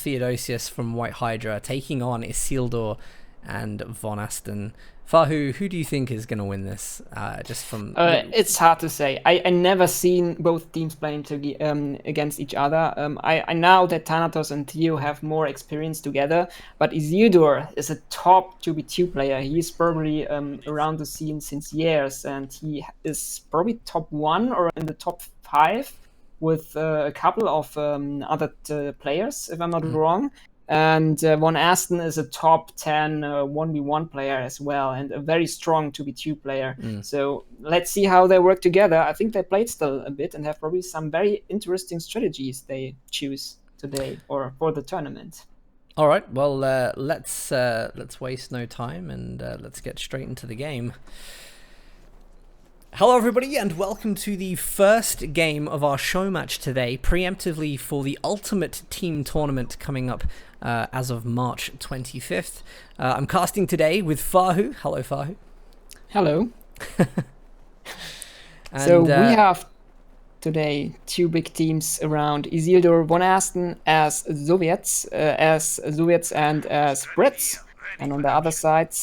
Theodosios from White Hydra taking on Isildur and VonAsten. Fahu, who do you think is going to win this? Just from it's hard to say. I never seen both teams playing against each other. I know that Thanatos and Theo have more experience together, but Isildur is a top 2v2 player. He's probably around the scene since years, and he is probably top 1 or in the top 5 with a couple of other players, if I'm not wrong. And VonAsten is a top 10 1v1 player as well, and a very strong 2v2 player. So let's see how they work together. I think they played still a bit and have probably some very interesting strategies they choose today or for the tournament. All right, well, let's waste no time and let's get straight into the game. Hello everybody and welcome to the first game of our show match today, preemptively for the Ultimate Team Tournament coming up as of March 25th. I'm casting today with Fahu. Hello Fahu. Hello. So we have today two big teams around Isildur, VonAsten as Soviets and as Brits. And on the other side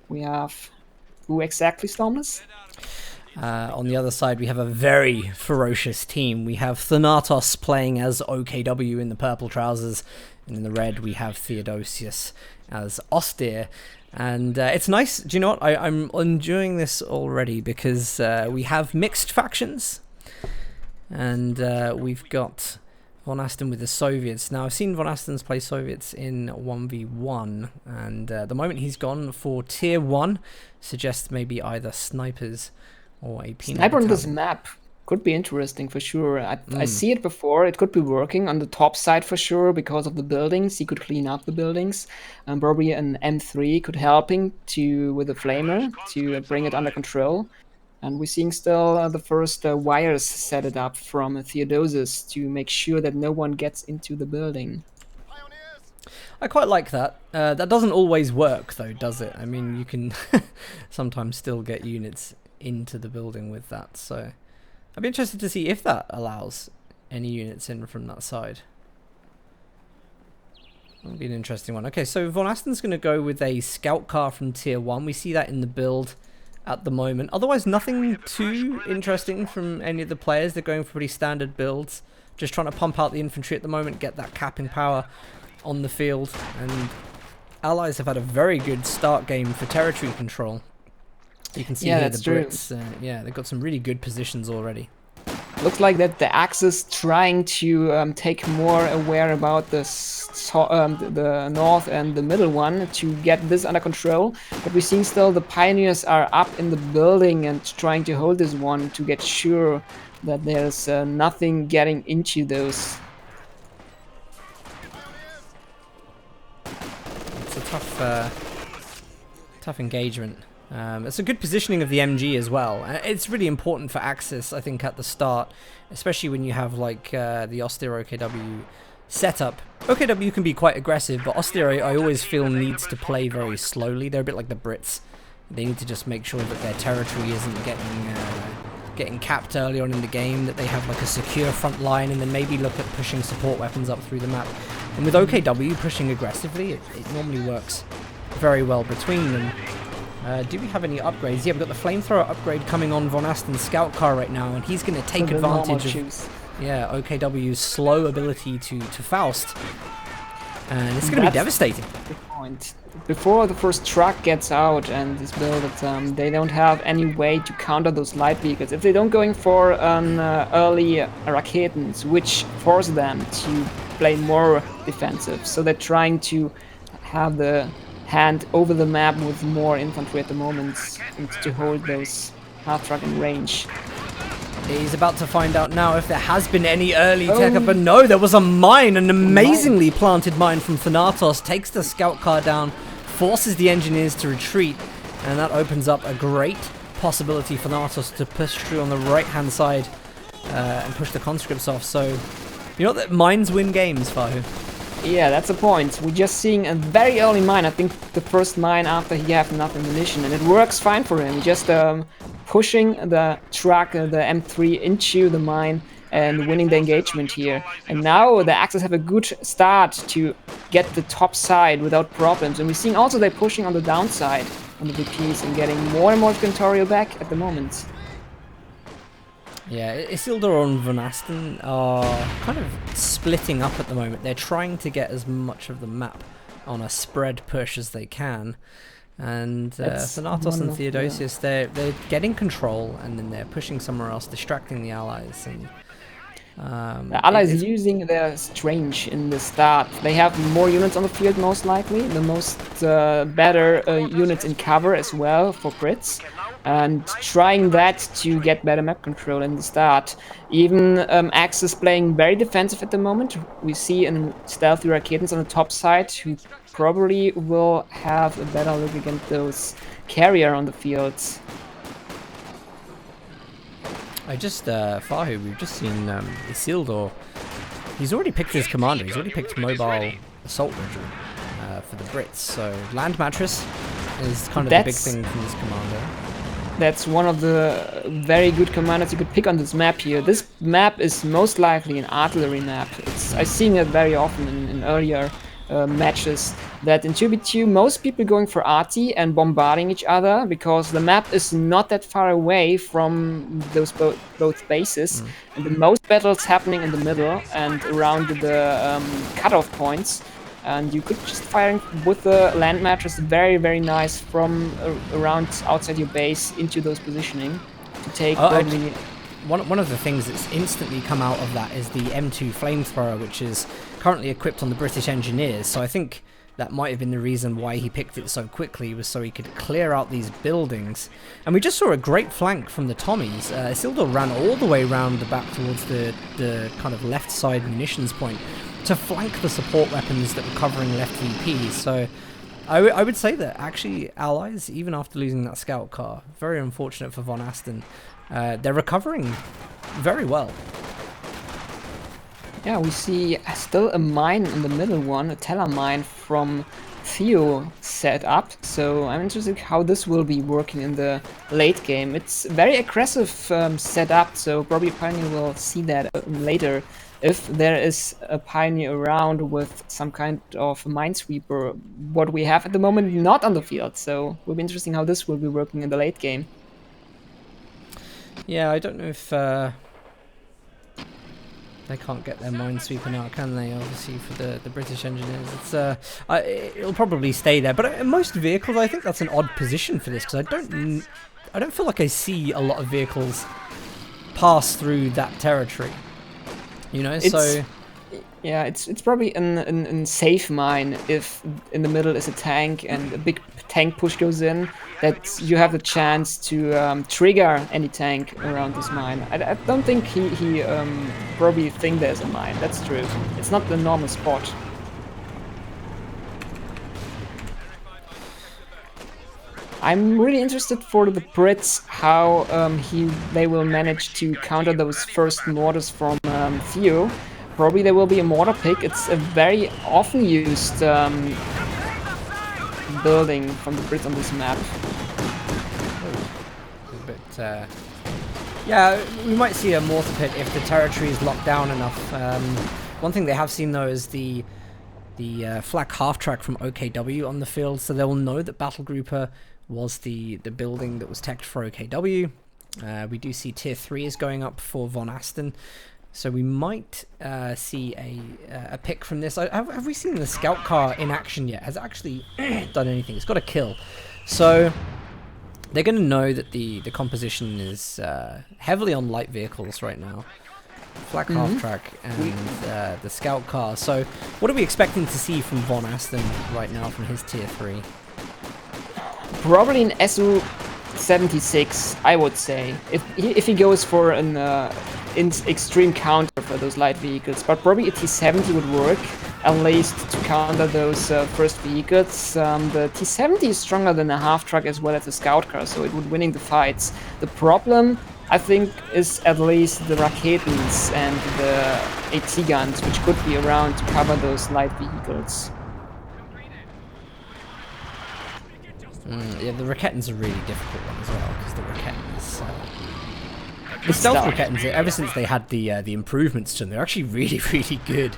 we have who exactly, Stormless? On the other side, we have a very ferocious team. We have Thanatos playing as OKW in the purple trousers, and in the red we have Theodosios as Austere. And it's nice. Do you know what? I'm enjoying this already because we have mixed factions, and we've got VonAsten with the Soviets. Now, I've seen VonAsten's play Soviets in 1v1, and the moment he's gone for tier 1 suggests maybe either snipers or a sniper on this map could be interesting for sure. I see it before. It could be working on the top side for sure because of the buildings. He could clean up the buildings, and probably an M3 could helping with a flamer to bring it under control. And we're seeing still the first wires set it up from Theodosios to make sure that no one gets into the building. I quite like that. That doesn't always work though, does it? I mean, you can sometimes still get units into the building with that, so I'd be interested to see if that allows any units in from that side. That'll be an interesting one. Okay, so VonAsten's going to go with a scout car from tier 1. We see that in the build at the moment. Otherwise, nothing too interesting from any of the players. They're going for pretty standard builds. Just trying to pump out the infantry at the moment, get that capping power on the field. And allies have had a very good start game for territory control. You can see here the Brits, they've got some really good positions already. Looks like that the Axis trying to take more aware about the north and the middle one to get this under control. But we're seeing still the Pioneers are up in the building and trying to hold this one to get sure that there's nothing getting into those. It's a tough engagement. It's a good positioning of the MG as well. It's really important for Axis, I think, at the start, especially when you have like the Austere OKW setup. OKW can be quite aggressive, but Austere I always feel needs to play very slowly. They're a bit like the Brits. They need to just make sure that their territory isn't getting capped early on in the game, that they have like a secure front line, and then maybe look at pushing support weapons up through the map. And with OKW pushing aggressively, it normally works very well between them. Do we have any upgrades? Yeah, we've got the flamethrower upgrade coming on VonAsten's scout car right now, and he's going to take advantage of OKW's slow ability to Faust, and it's going to be devastating. The point. Before the first truck gets out and is built, they don't have any way to counter those light vehicles. If they don't going for an early Raketen, which force them to play more defensive, so they're trying to have the hand over the map with more infantry at the moment and to hold those half truck in range. He's about to find out now if there has been any early tech up, but no, there was a mine, an amazingly planted mine from Thanatos, takes the scout car down, forces the engineers to retreat, and that opens up a great possibility for Thanatos to push through on the right hand side and push the conscripts off. So, you know that mines win games, Fahu. Yeah, that's the point. We're just seeing a very early mine. I think the first mine after he have enough ammunition, and it works fine for him. Just pushing the truck, the M3 into the mine, and winning the engagement here. And now the Axis have a good start to get the top side without problems. And we're seeing also they're pushing on the downside on the VPs and getting more and more territorial back at the moment. Yeah, Isildur and VonAsten are kind of splitting up at the moment. They're trying to get as much of the map on a spread push as they can. And Thanatos and Theodosios, they're getting control, and then they're pushing somewhere else, distracting the allies. And the allies using their strange in the start. They have more units on the field, most likely. The most better units in cover as well for crits. And trying that to get better map control in the start. Even Axis playing very defensive at the moment. We see in stealthy Raketens on the top side who probably will have a better look against those carrier on the fields. Fahu, we've just seen Isildur. He's already picked his commander. He's already picked Mobile Assault Regiment for the Brits. So Land Mattress is kind of the big thing from this commander. That's one of the very good commanders you could pick on this map here. This map is most likely an artillery map. I've seen it very often in earlier matches, that in 2v2 most people going for arty and bombarding each other because the map is not that far away from those both bases. And the most battles happening in the middle and around the cutoff points. And you could just fire with the land mattress very, very nice from around outside your base into those positioning to take probably... One of the things that's instantly come out of that is the M2 flamethrower, which is currently equipped on the British engineers. So I think that might have been the reason why he picked it so quickly, was so he could clear out these buildings. And we just saw a great flank from the Tommies. Isildur ran all the way around the back towards the kind of left side munitions point to flank the support weapons that were covering left VPs. So I would say that actually allies, even after losing that scout car, very unfortunate for VonAsten, they're recovering very well. Yeah, we see still a mine in the middle one, a Teller mine from Theo set up. So I'm interested how this will be working in the late game. It's very aggressive setup, so probably Pioneer will see that later. If there is a Pioneer around with some kind of minesweeper, what we have at the moment not on the field. So it will be interesting how this will be working in the late game. Yeah, I don't know if they can't get their minesweeper now, can they? Obviously, for the British engineers, it'll probably stay there. But in most vehicles, I think that's an odd position for this, because I don't feel like I see a lot of vehicles pass through that territory. You know, yeah, it's probably an safe mine if in the middle is a tank and a big tank push goes in, that you have the chance to trigger any tank around this mine. I don't think he probably think there's a mine. That's true. It's not the normal spot. I'm really interested for the Brits how they will manage to counter those first mortars from Theo. Probably there will be a mortar pick. It's a very often used building from the Brits on this map. But yeah, we might see a mortar pit if the territory is locked down enough. One thing they have seen though is the flak half track from OKW on the field, so they'll know that Battle Grouper was the building that was teched for OKW. We do see tier 3 is going up for VonAsten, so we might see a pick from this. Have we seen the scout car in action yet? Has it actually done anything? It's got a kill, so they're going to know that the composition is heavily on light vehicles right now. Flak half track and the scout car. So what are we expecting to see from VonAsten right now from his tier 3? Probably an SU-76, I would say, if he goes for an extreme counter for those light vehicles. But probably a T-70 would work, at least to counter those first vehicles. The T-70 is stronger than a half track as well as a scout car, so it would winning the fights. The problem, I think, is at least the Raketens and the AT guns, which could be around to cover those light vehicles. Yeah, the Raketens are a really difficult one as well, because the Raketen is The stealth Raketans, ever since they had the improvements to them, they're actually really, really good.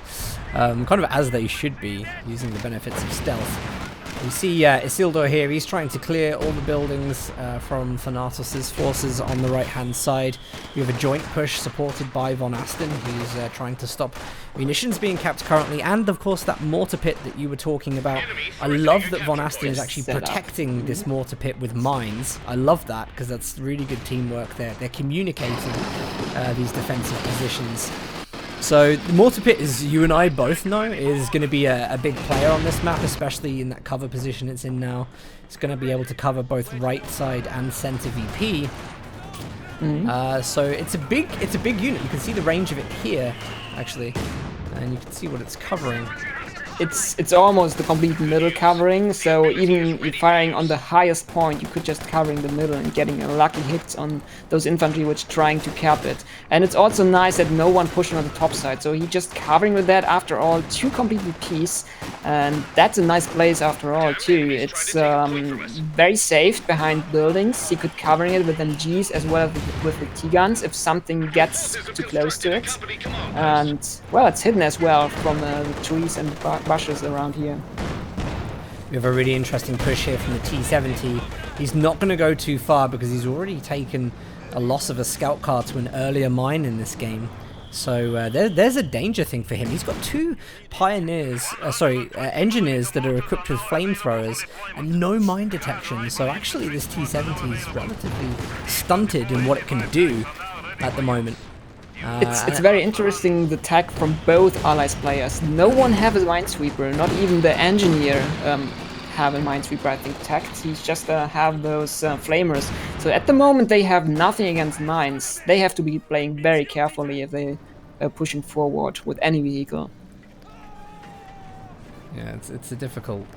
Kind of as they should be, using the benefits of stealth. You see Isildur here, he's trying to clear all the buildings from Thanatos' forces on the right-hand side. We have a joint push supported by VonAsten, who's trying to stop munitions being capped currently, and of course that mortar pit that you were talking about. I love that VonAsten is actually protecting this mortar pit with mines. I love that, because that's really good teamwork there. They're communicating these defensive positions. So the mortar pit, as you and I both know, is going to be a big player on this map, especially in that cover position it's in now. It's going to be able to cover both right side and center VP. So it's a big unit. You can see the range of it here, actually, and you can see what it's covering. It's almost the complete middle covering, so even if firing on the highest point, you could just covering the middle and getting a lucky hit on those infantry which trying to cap it. And it's also nice that no one pushing on the top side, so he just covering with that after all, 2 complete VPs, and that's a nice place after all too. It's very safe behind buildings. He could covering it with MGs as well as with the T-guns if something gets too close to it. And well, it's hidden as well from the trees and bushes around here. We have a really interesting push here from the T-70. He's not going to go too far because he's already taken a loss of a scout car to an earlier mine in this game. So there's a danger thing for him. He's got 2 engineers that are equipped with flamethrowers and no mine detection. So actually this T-70 is relatively stunted in what it can do at the moment. It's very interesting, the tag from both allies players. No one have a minesweeper, not even the engineer have a minesweeper, I think, tagged. He just have those flamers. So at the moment they have nothing against mines. They have to be playing very carefully if they are pushing forward with any vehicle. Yeah, it's a difficult...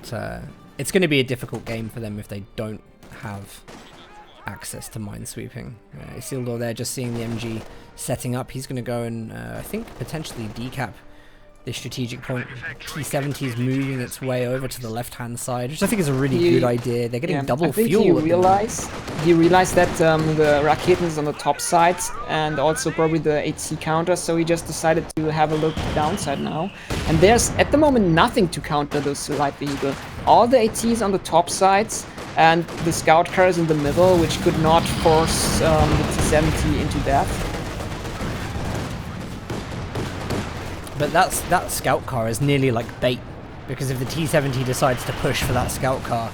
it's going to be a difficult game for them if they don't have access to minesweeping. Isildur there just seeing the MG setting up. He's going to go and I think potentially decap this strategic point. T-70 is moving its way over to the left-hand side, which I think is a really good idea. They're getting double fuel. He realized that the Raketen is on the top side and also probably the HC counter, so he just decided to have a look downside now. And there's at the moment nothing to counter those light vehicles. All the ATs on the top sides and the scout cars in the middle, which could not force the T-70 into death. But that scout car is nearly like bait, because if the T-70 decides to push for that scout car,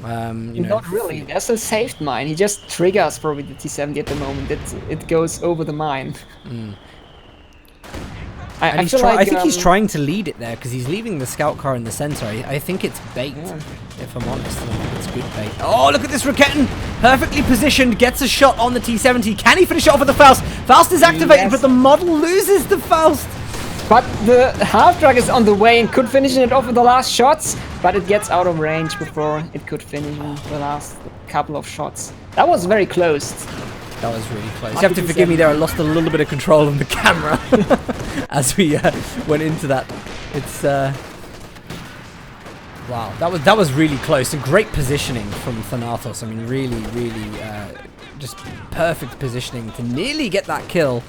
you know, not really. There's a saved mine. He just triggers probably the T-70 at the moment. It goes over the mine. I think he's trying to lead it there because he's leaving the scout car in the center. I think it's bait, if I'm honest. I think it's good bait. Oh, look at this Raketen! Perfectly positioned, gets a shot on the T-70. Can he finish it off with the Faust? Faust is activated, but the model loses the Faust. But the half-track is on the way and could finish it off with the last shots, but it gets out of range before it could finish the last couple of shots. That was very close. That was really close. You have to forgive me there, I lost a little bit of control of the camera as we went into that. It's wow, that was really close and great positioning from Thanatos. I mean, really just perfect positioning to nearly get that kill.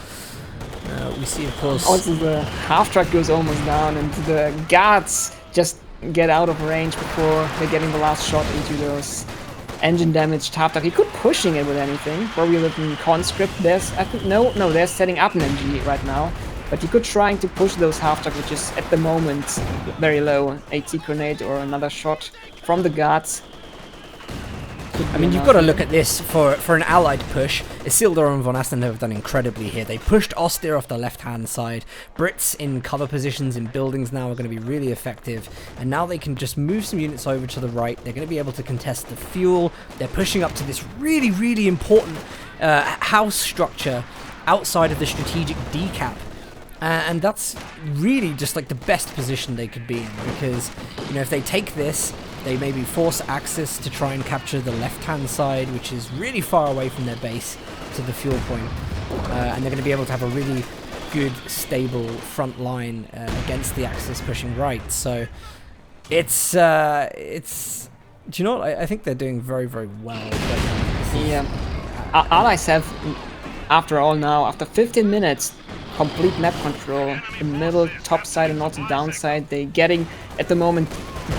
We see, of course... Also, the half-track goes almost down, and the guards just get out of range before they're getting the last shot into those engine-damaged half-track. He could pushing it with anything, probably with a conscript. There's, I think, no, they're setting up an MG right now. But you could trying to push those half-track, which is at the moment very low. AT grenade or another shot from the guards. I mean, you've got to look at this for an allied push. Isildur and VonAsten have done incredibly here. They pushed Austir off the left-hand side. Brits in cover positions in buildings now are going to be really effective. And now they can just move some units over to the right. They're going to be able to contest the fuel. They're pushing up to this really important house structure outside of the strategic decap. And that's really just like the best position they could be in, because, you know, if they take this, they maybe force access to try and capture the left-hand side, which is really far away from their base, to the fuel point. And they're going to be able to have a really good, stable front line against the Axis pushing right. So it's do you know what? I think they're doing very well. Yeah, allies have after all now, after 15 minutes, complete map control, the middle, top side and also downside. They're getting, at the moment,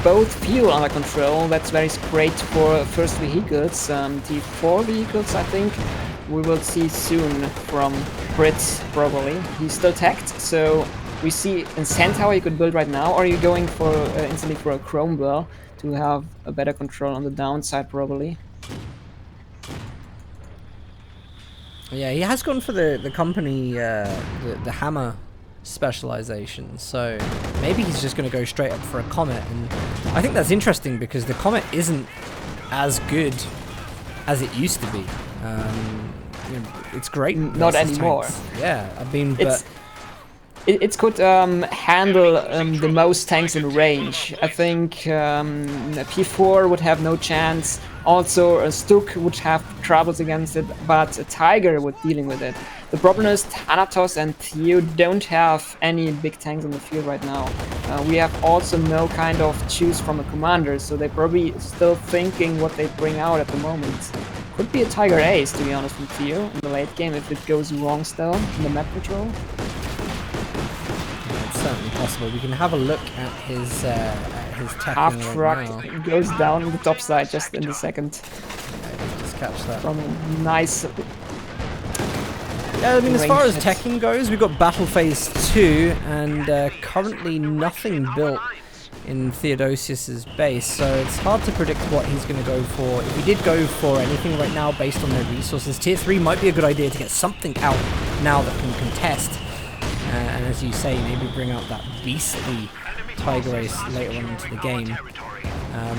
both fuel under control. That's very great for first vehicles. T4 vehicles, I think, we will see soon from Brits, probably. He's still tagged, so we see in Centaur you could build right now, or are you going for instantly for a Chrome Bell to have a better control on the downside, probably? Yeah, he has gone for the company, the hammer specialization, so maybe he's just going to go straight up for a Comet, and I think that's interesting because the Comet isn't as good as it used to be. You know, it's great. Not anymore. Tanks. Yeah, I mean, but it could handle the most tanks in range. I think a P4 would have no chance. Also, a Stuk would have troubles against it, but a Tiger would dealing with it. The problem is Thanatos and Theo don't have any big tanks on the field right now. We have also no kind of choose from a commander, so they're probably still thinking what they bring out at the moment. Could be a Tiger Ace, to be honest, from Theo in the late game if it goes wrong still in the map control. It's certainly possible. We can have a look at his tackling Half truck right now. goes down on the top side just in the second. Yeah, just catch that. From a nice. Yeah, I mean, as far as hit. teching goes, we've got Battle Phase 2, and currently nothing built in Theodosios' base, so it's hard to predict what he's going to go for. If he did go for anything right now based on their resources, Tier 3 might be a good idea to get something out now that can contest. And as you say, maybe bring out that beastly Tiger Ace later on into the game.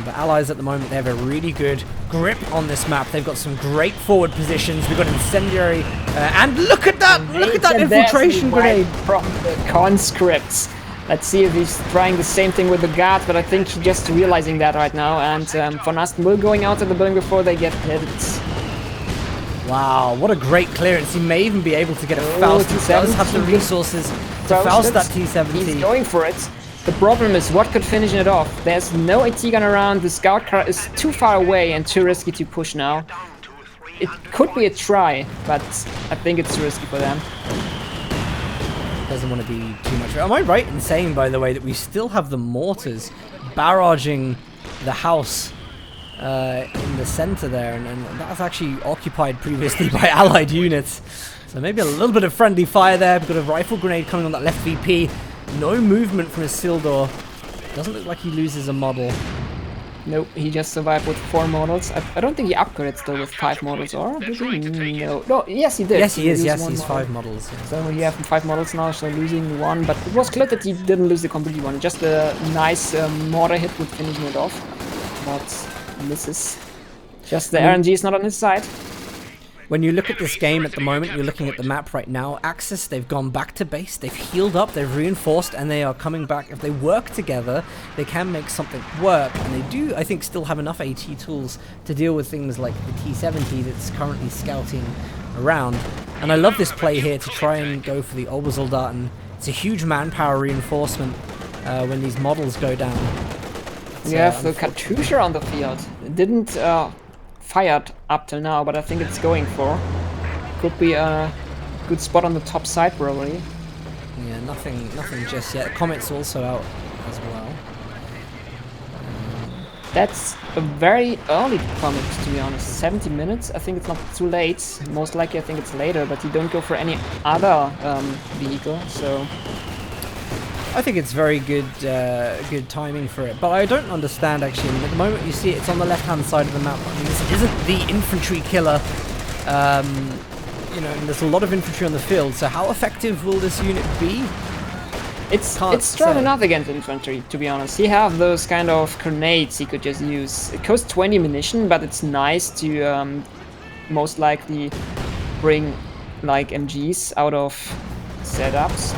But Allies at the moment, they have a really good grip on this map. They've got some great forward positions. We've got Incendiary, and look at that! Look at that infiltration grenade! From the conscripts. Let's see if he's trying the same thing with the guard, but I think he's just realizing that right now. And VonAsten will going out of the building before they get hit. Wow, what a great clearance. He may even be able to get a Faust. He does have the resources to Faust that T-70. He's going for it. The problem is what could finish it off. There's no AT gun around, the scout car is too far away and too risky to push now. It could be a try, but I think it's too risky for them. Doesn't want to be too much. Am I right in saying, by the way, that we still have the mortars barraging the house in the center there, and that was actually occupied previously by allied units. So maybe a little bit of friendly fire there. We've got a rifle grenade coming on that left VP. No movement from Isildur. Doesn't look like he loses a model. Nope, he just survived with 4 models. I don't think he upgraded still with 5 models, or did he? No, yes he did. Yes, he is. Yes, he's model. 5 models. Yeah. So we have 5 models now, so losing 1. But it was clear that he didn't lose the complete one. Just a nice mortar hit with finishing it off. But misses. Just the RNG is not on his side. When you look at this game at the moment, you're looking at the map right now. Axis, they've gone back to base, they've healed up, they've reinforced, and they are coming back. If they work together, they can make something work. And they do, I think, still have enough AT tools to deal with things like the T-70 that's currently scouting around. And I love this play here to try and go for the Obersoldaten. It's a huge manpower reinforcement when these models go down. We have the Katusha on the field. It didn't fired up till now, but I think it's going for. Could be a good spot on the top side, probably. Yeah, nothing just yet. Comet's also out as well. That's a very early Comet, to be honest. 70 minutes. I think it's not too late. Most likely, I think it's later, but you don't go for any other vehicle, so. I think it's very good good timing for it, but I don't understand actually. At the moment you see it's on the left-hand side of the map. I mean, this isn't the infantry killer, you know, and there's a lot of infantry on the field, so how effective will this unit be? It's strong enough against infantry, to be honest. He have those kind of grenades he could just use. It costs 20 munition, but it's nice to most likely bring like MGs out of setups.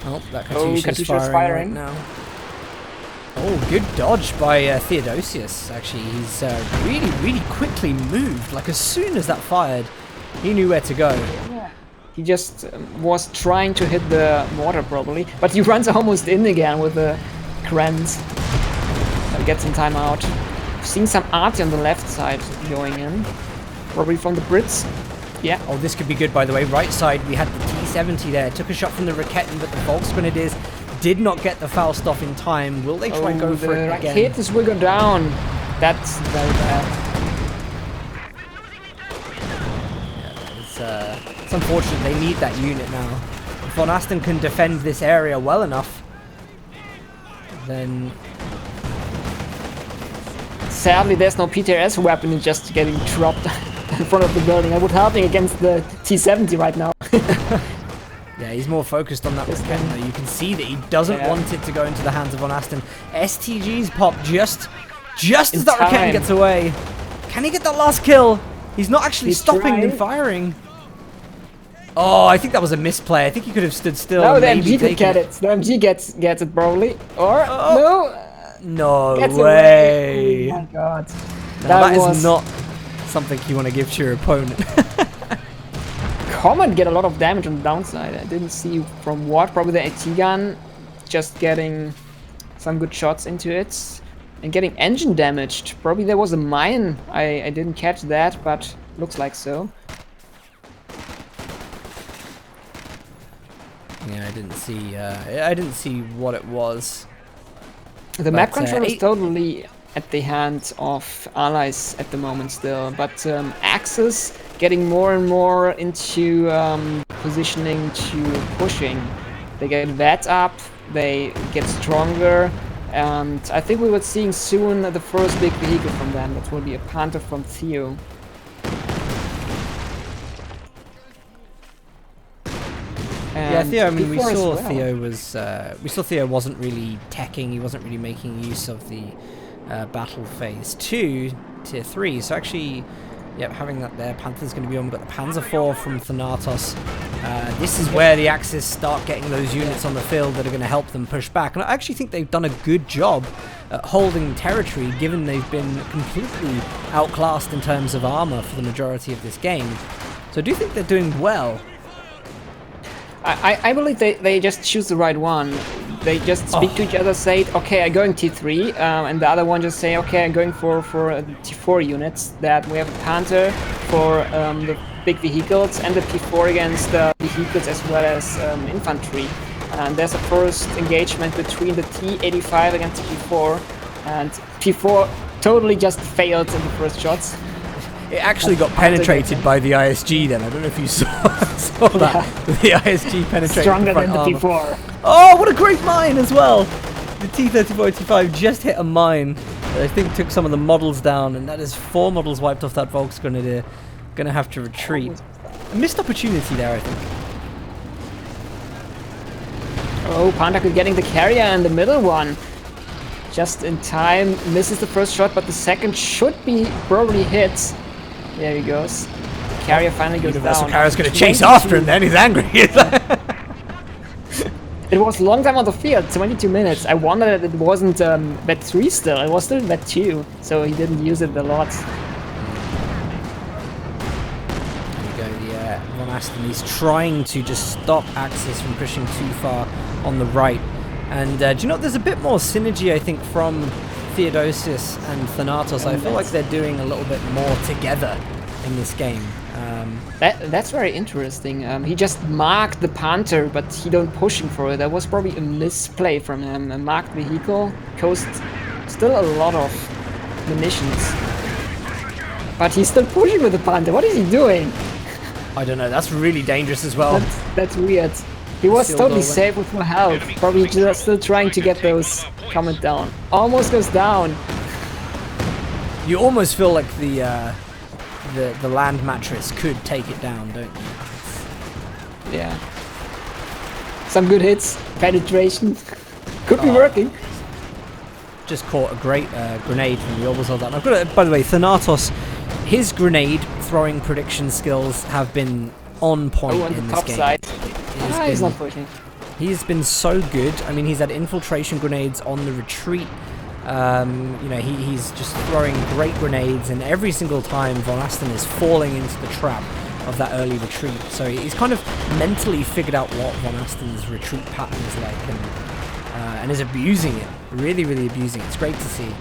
Oh, that Katusha's firing right now. Oh, good dodge by Theodosios, actually. He's really quickly moved. Like, as soon as that fired, he knew where to go. Yeah. He just was trying to hit the mortar, probably. But he runs almost in again with the Krens. Gets some time out. seeing some arty on the left side going in. Probably from the Brits. Yeah. Oh, this could be good, by the way. Right side, we had the T-70 there. Took a shot from the Raketten, but the Volksgrenadiers did not get the Faust off in time. Will they try and go for it again? The Rakettes will go down. That's very bad. It's unfortunate. They need that unit now. If VonAsten can defend this area well enough, then... Sadly, there's no PTRS weapon. It's just getting dropped in front of the building. I would help him against the T-70 right now. Yeah, he's more focused on that Raketten, though. You can see that he doesn't want it to go into the hands of VonAsten. STG's pop just as that Raketten gets away. Can he get that last kill? He's not actually stopping and firing. Oh, I think that was a misplay. I think he could have stood still. No, the MG could get it. The MG gets it probably. Or no gets way. Oh my god. That is not something you want to give to your opponent. Comet get a lot of damage on the downside. I didn't see from what. Probably the AT gun just getting some good shots into it. And getting engine damaged. Probably there was a mine. I didn't catch that, but looks like so. Yeah, I didn't see what it was. The map control is totally at the hands of allies at the moment still, but Axis getting more and more into positioning to pushing. They get VET up, they get stronger, and I think we were seeing soon the first big vehicle from them. That will be a Panther from Theo. Yeah, Theo. I mean, we saw Theo wasn't really teching. He wasn't really making use of the battle phase 2, tier 3. So actually, yep, having that there, Panther's going to be on. We've got the Panzer IV from Thanatos. This is where the Axis start getting those units on the field that are going to help them push back. And I actually think they've done a good job at holding territory, given they've been completely outclassed in terms of armor for the majority of this game. So I do think they're doing well. I believe they just choose the right one. They just speak to each other, say, okay, I'm going T3, and the other one just say, okay, I'm going for T4 units. That we have a Panther for the big vehicles and the P4 against the vehicles as well as infantry. And there's a first engagement between the T85 against the P4, and P4 totally just failed in the first shots. It actually got penetrated by the ISG then. I don't know if you saw that. Yeah. The ISG penetrated stronger the front than the armor. P4. Oh, what a great mine as well! The T-34-85 just hit a mine that I think took some of the models down, and that is 4 models wiped off that Volksgrenadier. Gonna have to retreat. A missed opportunity there, I think. Oh, Panther getting the carrier and the middle one. Just in time, misses the first shot, but the second should be probably hit. There he goes. The carrier finally goes down. Universal Carrier's going to chase after him then, he's angry. It was a long time on the field, 22 minutes. I wonder that it wasn't VET 3 still, it was still VET 2, so he didn't use it a lot. There we go, the VonAsten, he's trying to just stop Axis from pushing too far on the right. And do you know, there's a bit more synergy, I think, from Theodosios and Thanatos. I feel like they're doing a little bit more together in this game. That's very interesting. He just marked the Panther, but he don't push him for it. That was probably a misplay from him. A marked vehicle cost still a lot of munitions. But he's still pushing with the Panther. What is he doing? I don't know. That's really dangerous as well. That's weird. He was totally safe with no health. Probably just still trying to get those Comet down. Almost goes down. You almost feel like the land mattress could take it down, don't you? Yeah. Some good hits. Penetration. Could be working. Just caught a great grenade from the orbital down. I've got by the way, Thanatos, his grenade throwing prediction skills have been on point in this game. Side. He's not pushing. He's been so good. I mean, he's had infiltration grenades on the retreat. You know, he's just throwing great grenades, and every single time VonAsten is falling into the trap of that early retreat. So he's kind of mentally figured out what VonAsten's retreat pattern is like, and is abusing it. Really, really abusing it. It's great to see.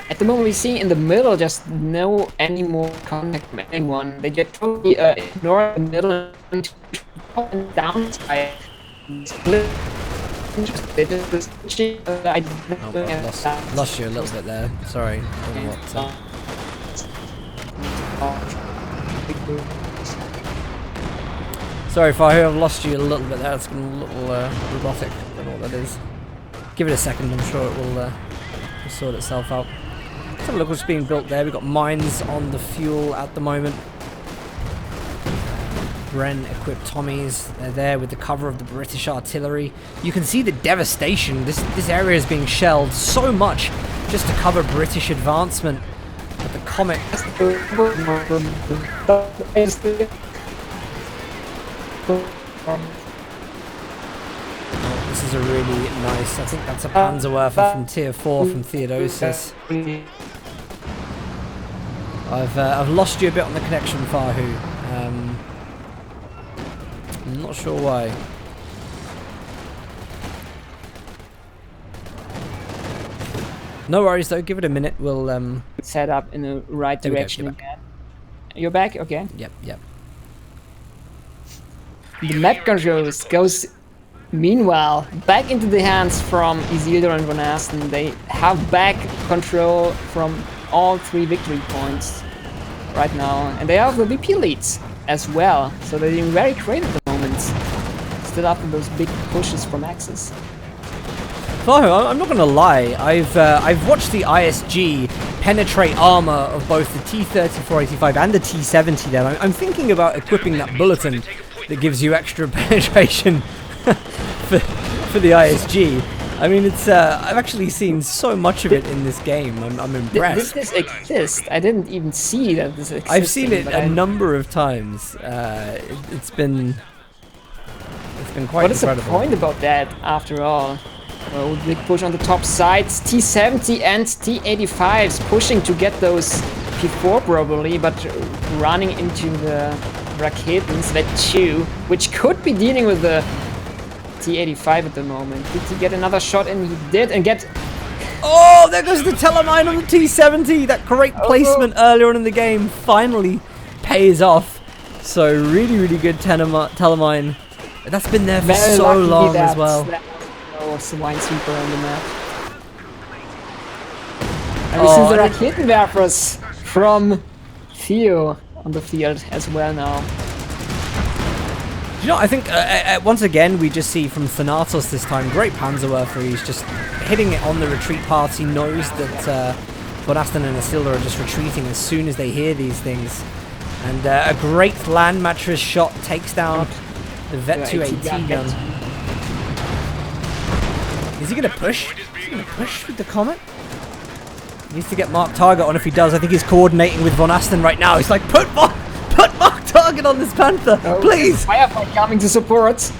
At the moment, we see in the middle just no any more contact from anyone. They just totally ignore the middle and up and down side. Split. They just I Oh, I've lost you a little bit there. Sorry. Don't know what, Sorry, Fahu, I've lost you a little bit there. It's been a little robotic. I don't know what that is. Give it a second, I'm sure it will sort itself out. Let's have a look what's being built there. We've got mines on the fuel at the moment. Bren equipped Tommies. They're there with the cover of the British artillery. You can see the devastation. This area is being shelled so much just to cover British advancement. But the Comet... This is a really nice, I think that's a Panzerwerfer from tier 4 from Theodosios. I've lost you a bit on the connection, Fahu. I'm not sure why. No worries though, give it a minute, we'll set up in the right direction again. You're back? Okay. Yep. The map controls goes meanwhile back into the hands from Isildur and VonAsten. They have back control from all 3 victory points right now, and they have the VP leads as well, so they're doing very great at the moment. Still after those big pushes from Axis. Fahu, I'm not gonna lie, I've watched the ISG penetrate armor of both the T-3485 and the T-70 there. I'm thinking about equipping that bulletin that gives you extra penetration for the ISG. I mean, it's I've actually seen so much of it in this game. I'm impressed. Did this exist? I didn't even see that this existed. I've seen it a number of times. It's been quite What is incredible. the point about that, after all? Well, big push on the top sides. T-70 and T-85s pushing to get those P4 probably, but running into the Raketens, that 2, which could be dealing with the T-85 at the moment. Did he get another shot in? He did, and get... Oh, there goes the telemine on the T-70! That great placement earlier on in the game finally pays off. So really good telemine. That's been there for Very so long that, as well. Oh, Swinesweeper on the map. And this is the Raketenwerfers from Theo on the field as well now. You know, I think once again we just see from Thanatos this time, great Panzerwerfer. He's just hitting it on the retreat paths. He knows that VonAsten and Isildur are just retreating as soon as they hear these things. And a great land mattress shot takes down the Vet 2 AT gun. Is he going to push? Is he going to push with the Comet? He needs to get marked target on. If he does, I think he's coordinating with VonAsten right now. He's like, put marked target on this Panther, please! Firefly coming to support.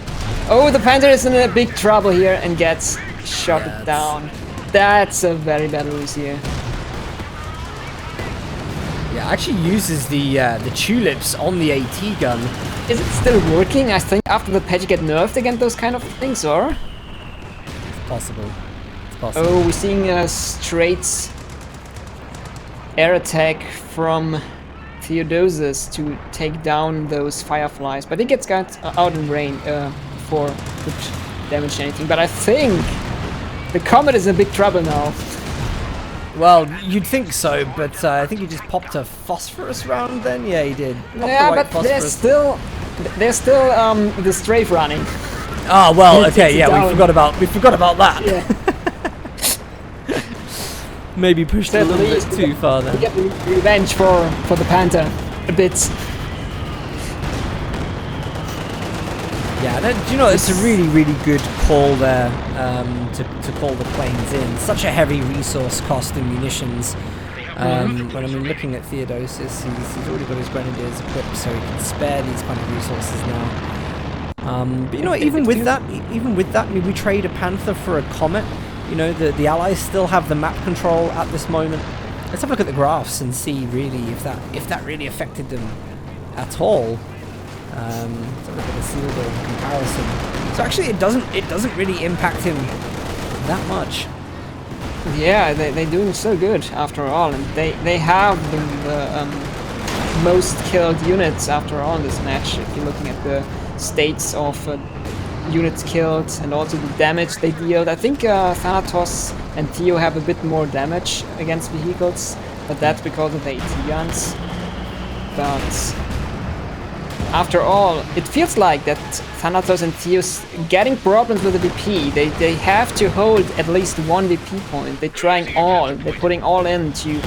Oh, the Panther is in a big trouble here and gets shot down. That's a very bad lose here. Yeah, actually uses the tulips on the AT gun. Is it still working? I think after the patch get nerfed against those kind of things, or? It's possible. It's possible. Oh, we're seeing a straight air attack from Theodosios to take down those fireflies, but he gets got out in range before it could damage anything. But I think the Comet is in big trouble now. Well, you'd think so, but I think he just popped a phosphorus round then? Yeah, he did. Yeah, but there's still the strafe running. Ah, well, okay, yeah, we forgot about that. Yeah. Maybe pushed a little bit too far there. Get revenge for the Panther a bit. Yeah, you know, it's a really good call there to call the planes in. Such a heavy resource cost in munitions. When I mean, looking at Theodosios, he's already got his grenadiers equipped, so he can spare these kind of resources now. But you know, even with that, I mean, we trade a Panther for a Comet. You know, the Allies still have the map control at this moment. Let's have a look at the graphs and see really if that really affected them at all. Let's have a look at the Isildur comparison. So actually, it doesn't really impact him that much. Yeah, they're doing so good after all, and they have the most killed units after all in this match. If you're looking at the states of units killed and also the damage they deal, I think Thanatos and Theo have a bit more damage against vehicles, but that's because of the AT guns. But after all, it feels like that Thanatos and Theo's getting problems with the VP. They have to hold at least one VP point. They're trying all. They're putting all into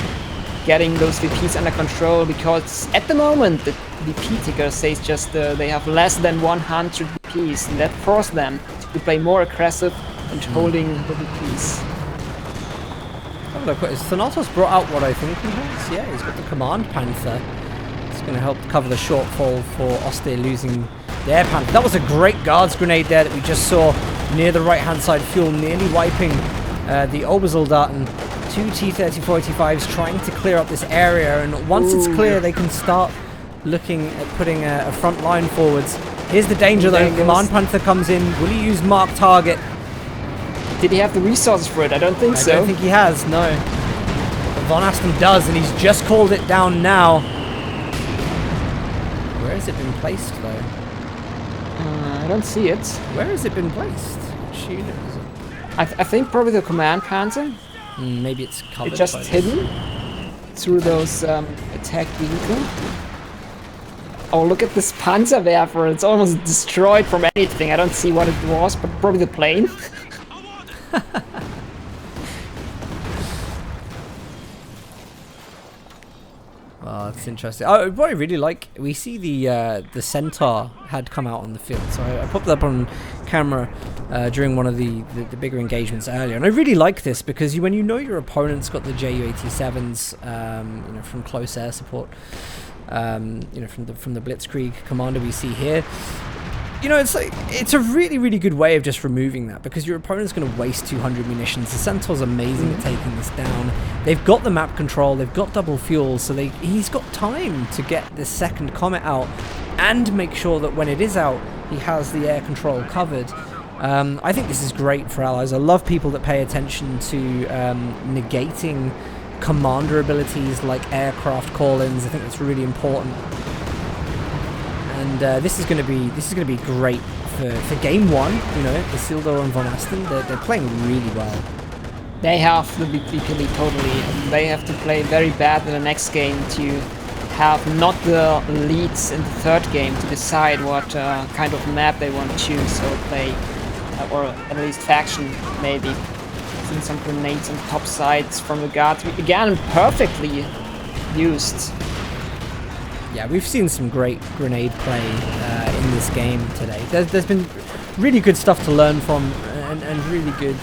getting those VPs under control, because at the moment the VP ticker says just they have less than 100 VPs, and that forces them to play more aggressive and holding the VPs. Oh, look, has Thanatos brought out what I think he has? Yeah, he's got the Command Panther. It's going to help cover the shortfall for Austere losing their Panther. That was a great guards grenade there that we just saw near the right-hand side fuel, nearly wiping the Obersoldaten. Two T-34-85s trying to clear up this area, and once it's clear, they can start looking at putting a front line forwards. Here's the danger though. Command Panther comes in. Will he use mark target? Did he have the resources for it? I don't think so. I don't think he has, no. But VonAsten does, and he's just called it down now. Where has it been placed though? I don't see it. Where has it been placed? Which unit is it? I think probably the Command Panther. Maybe it's covered. It's just hidden through those attack vehicle. Oh, look at this Panzerwerfer. It's almost destroyed from anything. I don't see what it was, but probably the plane. Oh, that's interesting. Oh, what I really like, we see the Centaur had come out on the field, so I popped that up on camera during one of the bigger engagements earlier, and I really like this because when you know your opponent's got the Ju-87s, you know, from close air support, you know, from the Blitzkrieg commander we see here. You know, it's a really good way of just removing that, because your opponent's going to waste 200 munitions. The Centaur's amazing at taking this down. They've got the map control, they've got double fuel, so he's got time to get this second Comet out and make sure that when it is out, he has the air control covered. I think this is great for allies. I love people that pay attention to negating commander abilities like aircraft call-ins. I think that's really important. And this is going to be great for game one. You know, Isildur and VonAsten, they're playing really well. They have the VP lead totally. They have to play very bad in the next game to have not the leads in the third game to decide what kind of map they want to choose or play, or at least faction maybe. Seen some grenades on top sides from the guards. Again, perfectly used. Yeah, we've seen some great grenade play in this game today. There's been really good stuff to learn from, and really good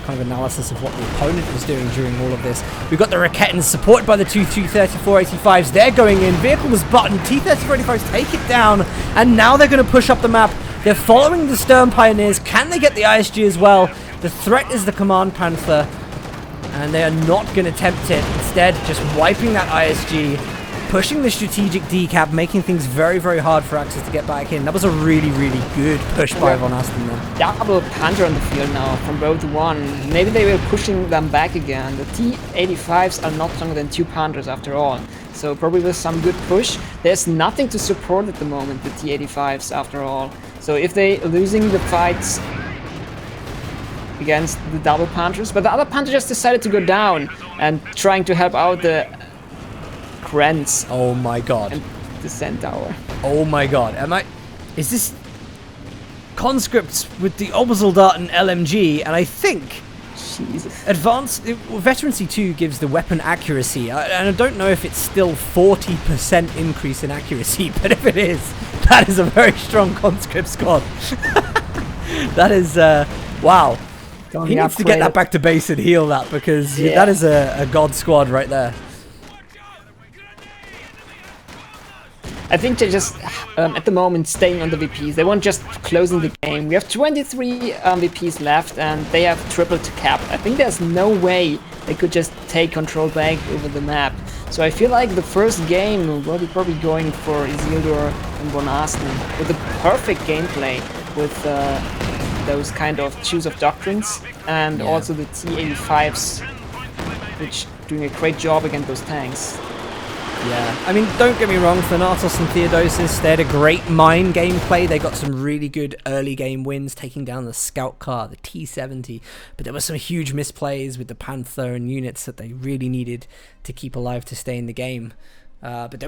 kind of analysis of what the opponent was doing during all of this. We've got the Raketens supported by the two T-34-85s. They're going in. Vehicle was buttoned. T-34-85s take it down, and now they're going to push up the map. They're following the Stern Pioneers. Can they get the ISG as well? The threat is the Command Panther, and they are not going to tempt it. Instead, just wiping that ISG, pushing the strategic decap, making things very hard for Axis to get back in. That was a really good push by VonAsten then. Double Panther on the field now from both one. Maybe they were pushing them back again. The T-85s are not stronger than 2 Panthers after all. So probably with some good push. There's nothing to support at the moment, the T-85s after all. So if they are losing the fights against the double Panthers, but the other Panther just decided to go down and trying to help out the Krentz. Oh my god. And the Centaur. Oh my god. Is this conscripts with the Obersoldaten LMG? And I think Jesus. Veterancy 2 gives the weapon accuracy, and I don't know if it's still 40% increase in accuracy, but if it is, that is a very strong conscript squad. That is, wow. He needs to get that back to base and heal that, because that is a god squad right there. I think they're just, at the moment, staying on the VPs. They won't just closing the game. We have 23 VPs left, and they have tripled cap. I think there's no way they could just take control back over the map. So I feel like the first game will be probably going for Isildur and VonAsten with a perfect gameplay, with those kind of choose of doctrines, and Yeah. also the T-85s, which doing a great job against those tanks. Yeah, I mean, don't get me wrong, Thanatos and Theodosios, they had a great mine gameplay. They got some really good early game wins, taking down the scout car, the T-70. But there were some huge misplays with the Panther and units that they really needed to keep alive to stay in the game. But there